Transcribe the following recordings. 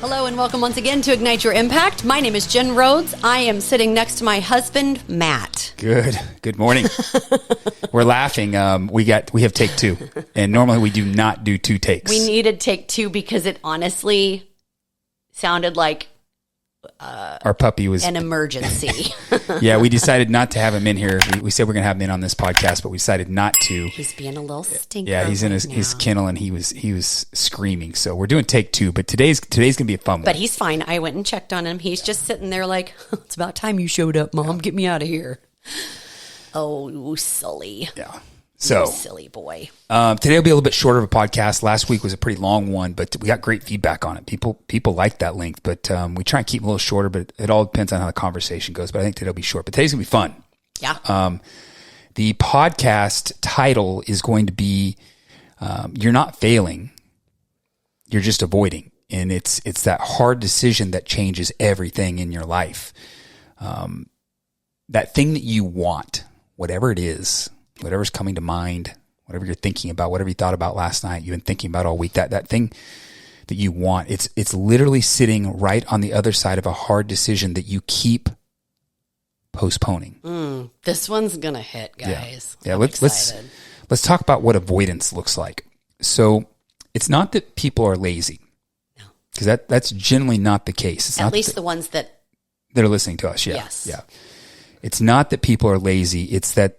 Hello and welcome once again to Ignite Your Impact. My name is Jen Rhodes. I am sitting next to my husband, Matt. Good morning. We're laughing. We have take two, and normally we do not do two takes. We needed take two because it honestly sounded like our puppy was an emergency. Yeah, we decided not to have him in here. We said we're going to have him in on this podcast, but we decided not to. He's being a little stinker. Yeah, he's in his kennel and he was screaming. So we're doing take two, but today's going to be a fun one. But he's fine. I went and checked on him. He's just sitting there like, it's about time you showed up, Mom. Get me out of here. Oh, Sully. Yeah. So, silly boy. Today will be a little bit shorter of a podcast. Last week was a pretty long one, but we got great feedback on it. People like that length, but we try and keep it a little shorter, but it all depends on how the conversation goes. But I think today will be short. But today's going to be fun. Yeah. The podcast title is going to be You're Not Failing, You're Just Avoiding. And it's that hard decision that changes everything in your life. That thing that you want, whatever it is, whatever's coming to mind, whatever you're thinking about, whatever you thought about last night, you've been thinking about all week, that thing that you want, it's literally sitting right on the other side of a hard decision that you keep postponing. This one's going to hit, guys. Yeah. Let's talk about what avoidance looks like. So it's not that people are lazy. No. Because that's generally not the case. It's At not least the ones that are listening to us. Yeah. Yes. Yeah. It's not that people are lazy. It's that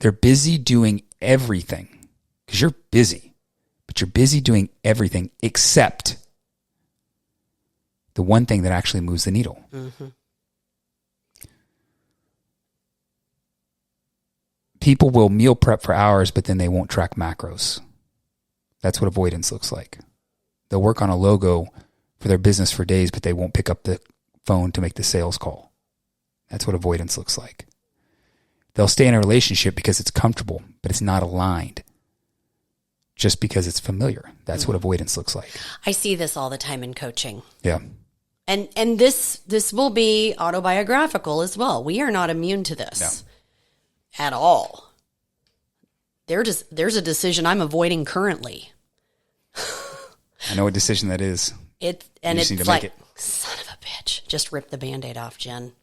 they're busy doing everything, because you're busy, but you're busy doing everything except the one thing that actually moves the needle. Mm-hmm. People will meal prep for hours, but then they won't track macros. That's what avoidance looks like. They'll work on a logo for their business for days, but they won't pick up the phone to make the sales call. That's what avoidance looks like. They'll stay in a relationship because it's comfortable, but it's not aligned. Just because it's familiar. That's what avoidance looks like. I see this all the time in coaching. Yeah. And this will be autobiographical as well. We are not immune to this at all. There's a decision I'm avoiding currently. I know what decision that is. It's like, son of a bitch, just rip the Band-Aid off, Jen.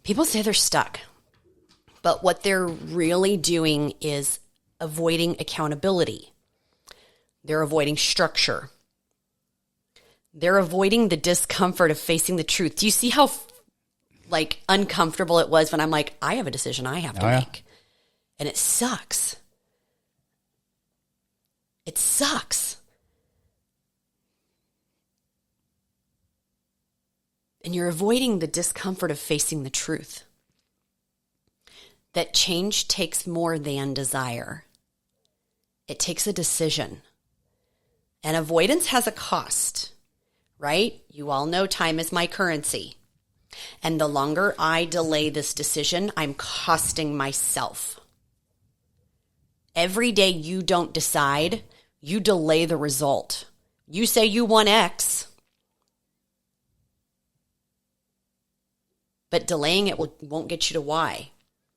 People say they're stuck. But what they're really doing is avoiding accountability. They're avoiding structure. They're avoiding the discomfort of facing the truth. Do you see how uncomfortable it was when I'm like, I have a decision I have to make. And it sucks. It sucks. And you're avoiding the discomfort of facing the truth. That change takes more than desire. It takes a decision. And avoidance has a cost, right? You all know time is my currency. And the longer I delay this decision, I'm costing myself. Every day you don't decide, you delay the result. You say you want X, but delaying it won't get you to Y.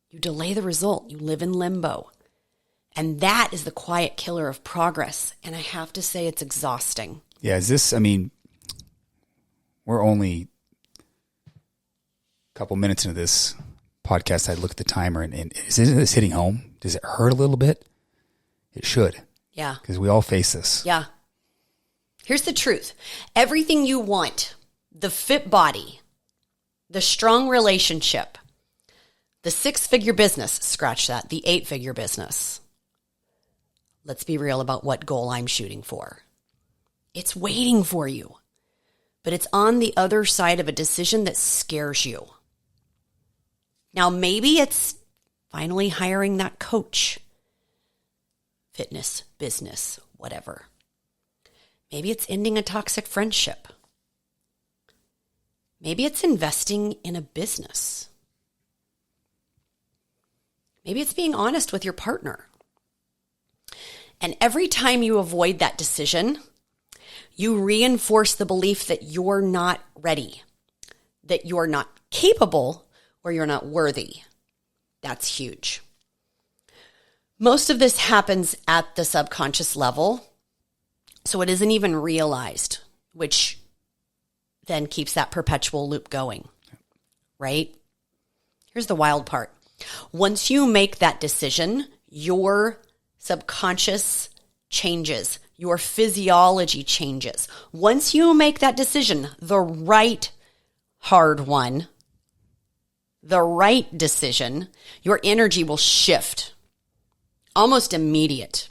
You delay the result. You live in limbo. And that is the quiet killer of progress. And I have to say it's exhausting. Yeah, we're only a couple minutes into this podcast. I look at the timer and isn't this hitting home? Does it hurt a little bit? It should. Yeah. Because we all face this. Yeah. Here's the truth. Everything you want, the fit body, the strong relationship, the 6-figure business, scratch that, the 8-figure business. Let's be real about what goal I'm shooting for. It's waiting for you, but it's on the other side of a decision that scares you. Now, maybe it's finally hiring that coach, fitness, business, whatever. Maybe it's ending a toxic friendship. Maybe it's investing in a business. Maybe it's being honest with your partner. And every time you avoid that decision, you reinforce the belief that you're not ready, that you're not capable, or you're not worthy. That's huge. Most of this happens at the subconscious level, so it isn't even realized, which then keeps that perpetual loop going, right? Here's the wild part. Once you make that decision, your subconscious changes. Your physiology changes. Once you make that decision, the right hard one, the right decision, your energy will shift. Almost immediate.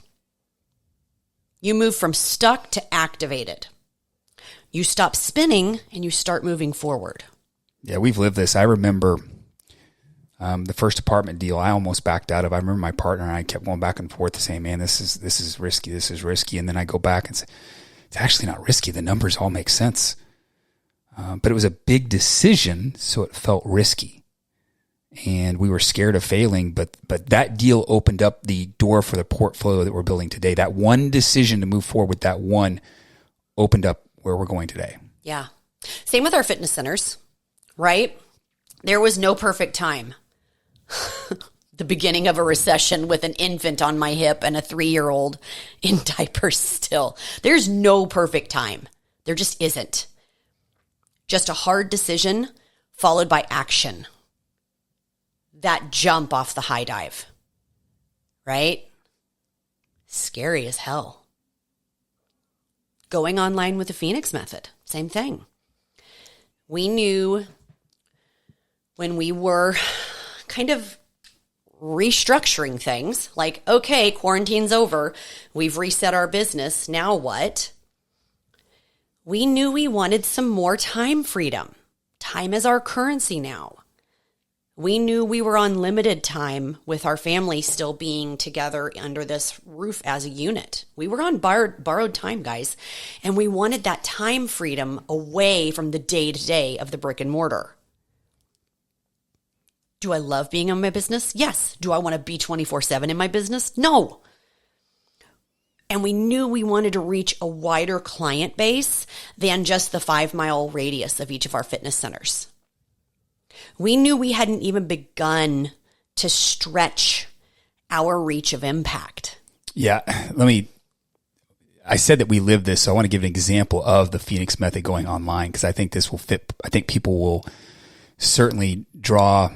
You move from stuck to activated. You stop spinning and you start moving forward. Yeah, we've lived this. I remember the first apartment deal I almost backed out of. I remember my partner and I kept going back and forth saying, man, this is risky. This is risky. And then I go back and say, it's actually not risky. The numbers all make sense. But it was a big decision, so it felt risky. And we were scared of failing, but that deal opened up the door for the portfolio that we're building today. That one decision to move forward with that one opened up where we're going today. Yeah. Same with our fitness centers, right? There was no perfect time. The beginning of a recession with an infant on my hip and a 3-year-old in diapers still. There's no perfect time. There just isn't. Just a hard decision followed by action. That jump off the high dive, right? Scary as hell. Going online with the Phenix method, same thing. We knew when we were kind of restructuring things, like, okay, quarantine's over, we've reset our business, now what? We knew we wanted some more time freedom. Time is our currency now. We knew we were on limited time with our family still being together under this roof as a unit. We were on borrowed time, guys, and we wanted that time freedom away from the day-to-day of the brick and mortar. Do I love being in my business? Yes. Do I want to be 24/7 in my business? No. And we knew we wanted to reach a wider client base than just the 5-mile radius of each of our fitness centers. We knew we hadn't even begun to stretch our reach of impact. Yeah. I said that we live this, so I want to give an example of the Phenix method going online because I think this will fit. I think people will certainly draw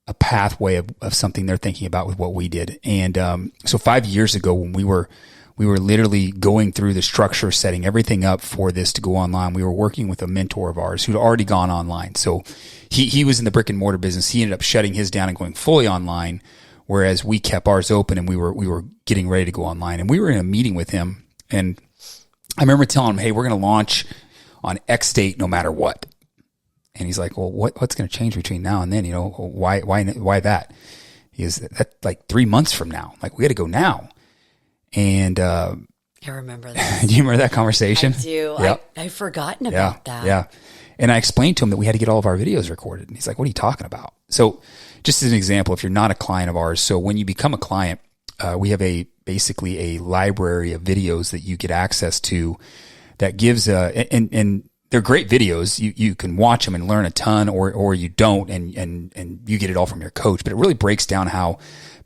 a pathway of something they're thinking about with what we did. And so 5 years ago when we were literally going through the structure, setting everything up for this to go online, we were working with a mentor of ours who'd already gone online. So he was in the brick and mortar business. He ended up shutting his down and going fully online, whereas we kept ours open and we were getting ready to go online. And we were in a meeting with him, and I remember telling him, hey, we're going to launch on X date no matter what. And he's like, well, what's going to change between now and then? You know, why that? He goes, that's like 3 months from now. Like, we got to go now. And I remember that. Do you remember that conversation? I do. Yep. I've forgotten about that. Yeah. And I explained to him that we had to get all of our videos recorded. And he's like, what are you talking about? So just as an example, if you're not a client of ours, so when you become a client, we have basically a library of videos that you get access to that gives and they're great videos. You can watch them and learn a ton, or you don't, and you get it all from your coach. But it really breaks down how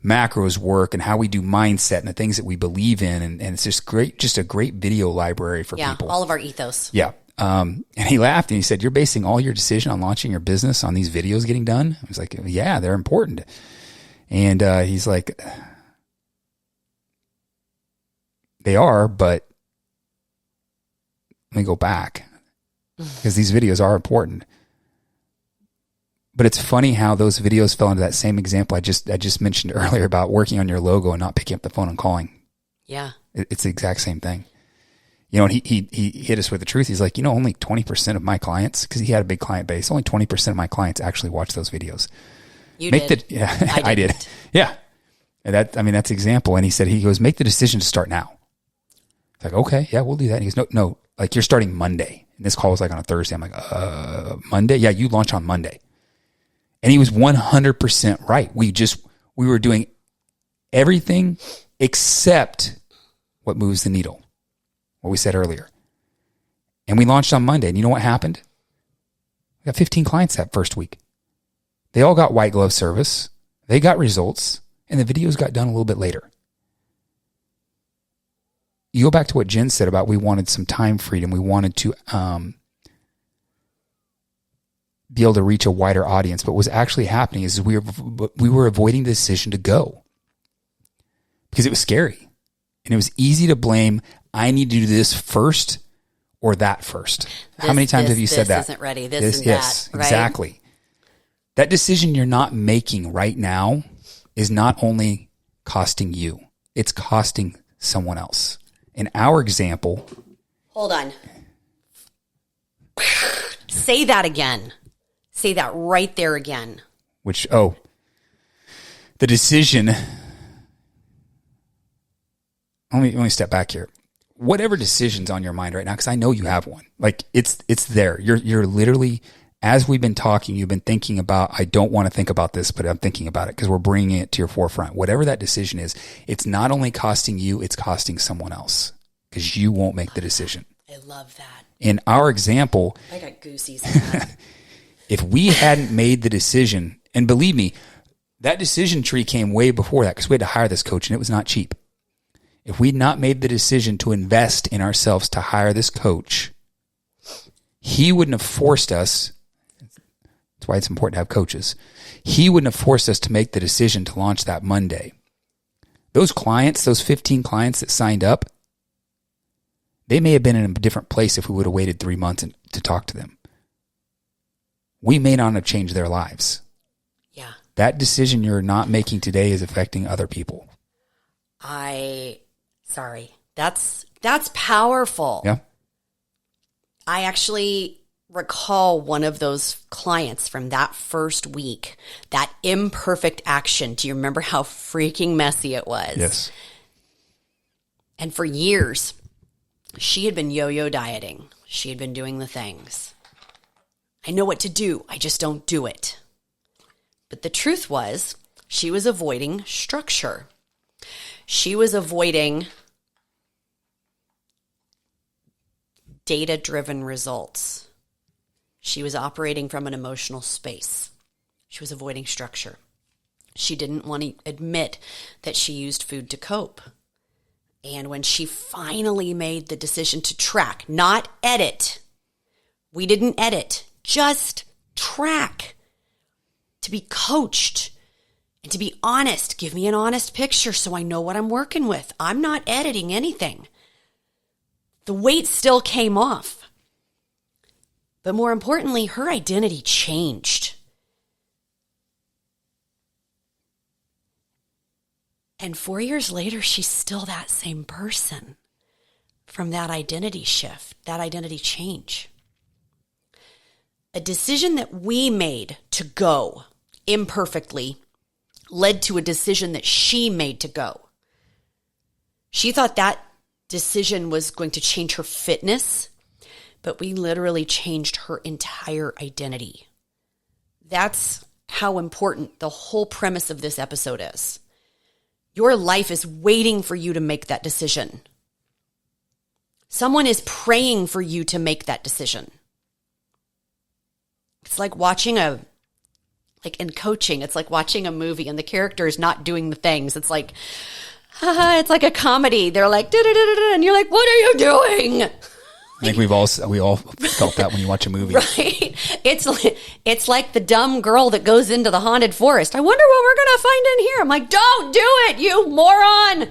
macros work and how we do mindset and the things that we believe in, and it's just a great video library for people. Yeah, all of our ethos. Yeah. And he laughed and he said, "You're basing all your decision on launching your business on these videos getting done?" I was like, "Yeah, they're important." And he's like, "They are, but let me go back." Because these videos are important. But it's funny how those videos fell into that same example I just mentioned earlier about working on your logo and not picking up the phone and calling. Yeah. It's the exact same thing. You know, and he hit us with the truth. He's like, only 20% of my clients, because he had a big client base, only 20% of my clients actually watch those videos. You did. I did. Yeah. And that's an example. And he goes, make the decision to start now. It's like, okay, yeah, we'll do that. And he goes, no, like you're starting Monday. And this call was like on a Thursday. I'm like, Monday? Yeah, you launch on Monday. And he was 100% right. We were doing everything except what moves the needle, what we said earlier. And we launched on Monday. And you know what happened? We got 15 clients that first week. They all got white glove service. They got results. And the videos got done a little bit later. you go back to what Jen said about we wanted some time freedom. We wanted to be able to reach a wider audience. But what's actually happening is we were avoiding the decision to go because it was scary. And it was easy to blame, I need to do this first or that first. How many times have you said that? This isn't ready. This and yes, that. Right? Exactly. That decision you're not making right now is not only costing you, it's costing someone else. In our example. Hold on. Say that again. Say that right there again. The decision. Let me step back here. Whatever decision's on your mind right now, because I know you have one. Like it's there. You're literally, as we've been talking, you've been thinking about, I don't want to think about this, but I'm thinking about it because we're bringing it to your forefront. Whatever that decision is, it's not only costing you, it's costing someone else because you won't make the decision. I love that. In our example, I got goosies. if we hadn't made the decision, and believe me, that decision tree came way before that because we had to hire this coach and it was not cheap. If we'd not made the decision to invest in ourselves to hire this coach, he wouldn't have forced us. That's why it's important to have coaches. He wouldn't have forced us to make the decision to launch that Monday. Those clients, those 15 clients that signed up, they may have been in a different place if we would have waited 3 months to talk to them. We may not have changed their lives. Yeah. That decision you're not making today is affecting other people. Sorry. That's powerful. Yeah. I actually recall one of those clients from that first week, that imperfect action. Do you remember how freaking messy it was? Yes. And for years, she had been yo-yo dieting. She had been doing the things. I know what to do. I just don't do it. But the truth was, she was avoiding structure. She was avoiding data-driven results. She was operating from an emotional space. She was avoiding structure. She didn't want to admit that she used food to cope. And when she finally made the decision to track, not edit, we didn't edit, just track, to be coached and to be honest. Give me an honest picture so I know what I'm working with. I'm not editing anything. The weight still came off. But more importantly, her identity changed. And 4 years later, she's still that same person from that identity shift, that identity change. A decision that we made to go imperfectly led to a decision that she made to go. She thought that decision was going to change her fitness, but we literally changed her entire identity. That's how important the whole premise of this episode is. Your life is waiting for you to make that decision. Someone is praying for you to make that decision. It's like watching in coaching, it's like watching a movie and the character is not doing the things. It's like, it's like a comedy. They're like, da-da-da-da-da, and you're like, what are you doing? I think we all felt that when you watch a movie. Right? It's like the dumb girl that goes into the haunted forest. I wonder what we're going to find in here. I'm like, don't do it, you moron.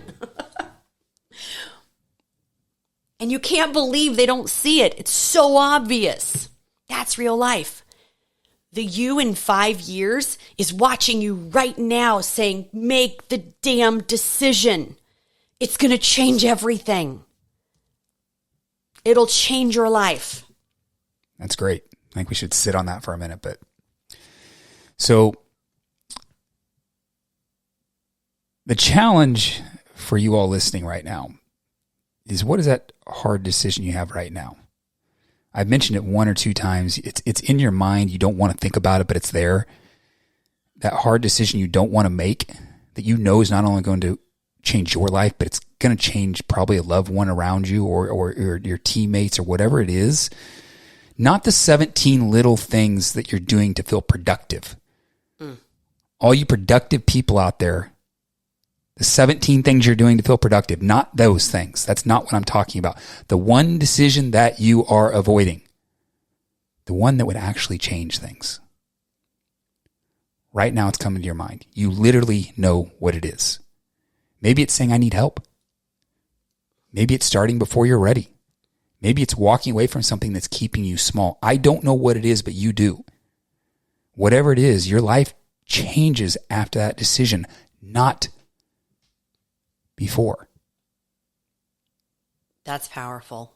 And you can't believe they don't see it. It's so obvious. That's real life. The you in 5 years is watching you right now saying, make the damn decision. It's going to change everything. It'll change your life. That's great. I think we should sit on that for a minute. But so the challenge for you all listening right now is, what is that hard decision you have right now? I've mentioned it 1 or 2 times. It's in your mind. You don't want to think about it, but it's there. That hard decision you don't want to make, that you know is not only going to change your life, but it's going to change probably a loved one around you or your teammates or whatever it is. Not the 17 little things that you're doing to feel productive. All you productive people out there, The 17 things you're doing to feel productive, not those things. That's not what I'm talking about. The one decision that you are avoiding, the one that would actually change things. Right now it's coming to your mind. You literally know what it is. Maybe it's saying, I need help. Maybe it's starting before you're ready. Maybe it's walking away from something that's keeping you small. I don't know what it is, but you do. Whatever it is, your life changes after that decision, not before. That's powerful.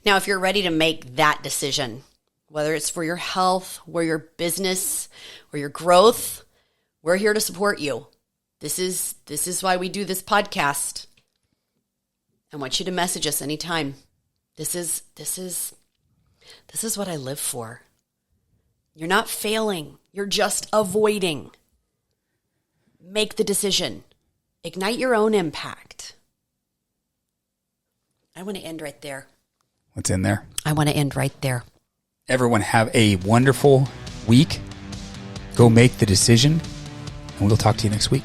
Now, if you're ready to make that decision, whether it's for your health, or your business, or your growth, we're here to support you. This is why we do this podcast. I want you to message us anytime. This is what I live for. You're not failing. You're just avoiding. Make the decision. Ignite your own impact. I want to end right there. What's in there? I want to end right there. Everyone have a wonderful week. Go make the decision, and we'll talk to you next week.